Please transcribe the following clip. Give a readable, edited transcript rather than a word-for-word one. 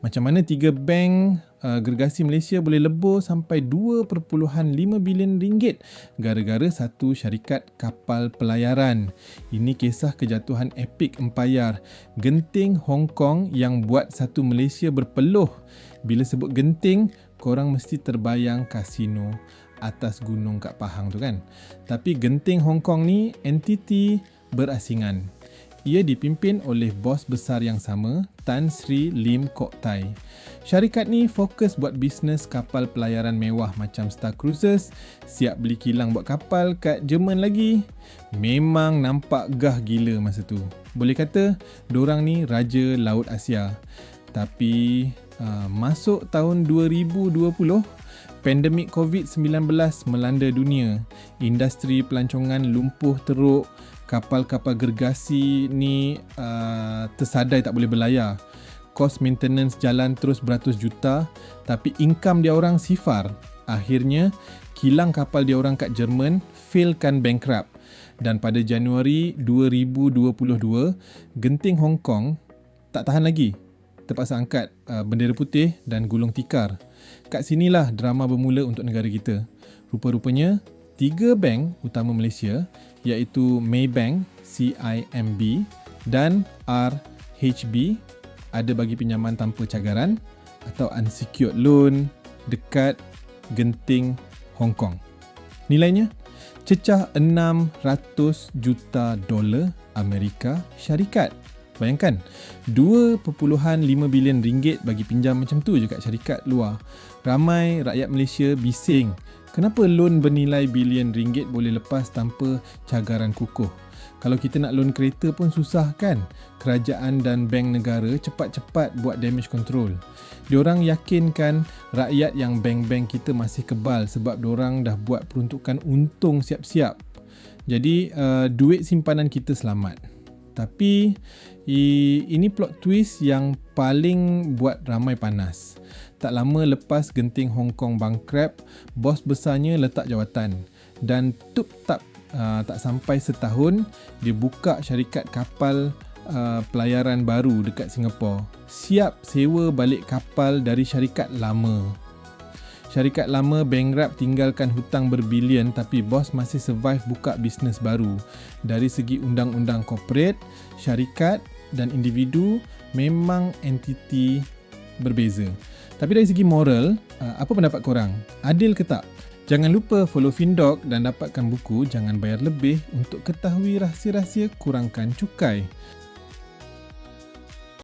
Macam mana 3 bank gergasi Malaysia boleh lebur sampai 2.5 bilion ringgit gara-gara satu syarikat kapal pelayaran. Ini kisah kejatuhan Epic Empire, genting Hong Kong yang buat satu Malaysia berpeluh. Bila sebut genting, korang mesti terbayang kasino atas gunung kat Pahang tu kan. Tapi genting Hong Kong ni entiti berasingan. Ia dipimpin oleh bos besar yang sama, Tan Sri Lim Kok Tai. Syarikat ni fokus buat bisnes kapal pelayaran mewah macam Star Cruises, siap beli kilang buat kapal kat Jerman lagi. Memang nampak gah gila masa tu. Boleh kata, dorang ni raja Laut Asia. Tapi masuk tahun 2020, pandemik COVID-19 melanda dunia. Industri pelancongan lumpuh teruk. Kapal-kapal gergasi ni tersadai tak boleh berlayar. Kos maintenance jalan terus beratus juta, tapi income dia orang sifar. Akhirnya, kilang kapal dia orang kat Jerman failkan bankrupt. Dan pada Januari 2022, genting Hong Kong tak tahan lagi. Terpaksa angkat bendera putih dan gulung tikar. Kat sinilah drama bermula untuk negara kita. Rupa-rupanya, 3 bank utama Malaysia iaitu Maybank, CIMB dan RHB ada bagi pinjaman tanpa cagaran atau unsecured loan dekat genting Hong Kong. Nilainya cecah 600 juta dolar Amerika Syarikat. Bayangkan, 2.5 bilion ringgit bagi pinjam macam tu je kat syarikat luar. Ramai rakyat Malaysia bising, kenapa loan bernilai bilion ringgit boleh lepas tanpa cagaran kukuh? Kalau kita nak loan kereta pun susah kan? Kerajaan dan bank negara cepat-cepat buat damage control. Diorang yakinkan rakyat yang bank-bank kita masih kebal sebab diorang dah buat peruntukan untung siap-siap. Jadi duit simpanan kita selamat. Tapi ini plot twist yang paling buat ramai panas. Tak lama lepas genting Hong Kong bankrupt, bos besarnya letak jawatan dan tak sampai setahun dia buka syarikat kapal pelayaran baru dekat Singapura. Siap sewa balik kapal dari syarikat lama. Syarikat lama bankrupt tinggalkan hutang berbilion tapi bos masih survive buka bisnes baru. Dari segi undang-undang korporat, syarikat dan individu memang entiti berbeza. Tapi dari segi moral, apa pendapat korang? Adil ke tak? Jangan lupa follow Findoc dan dapatkan buku Jangan Bayar Lebih untuk ketahui rahsia-rahsia kurangkan cukai.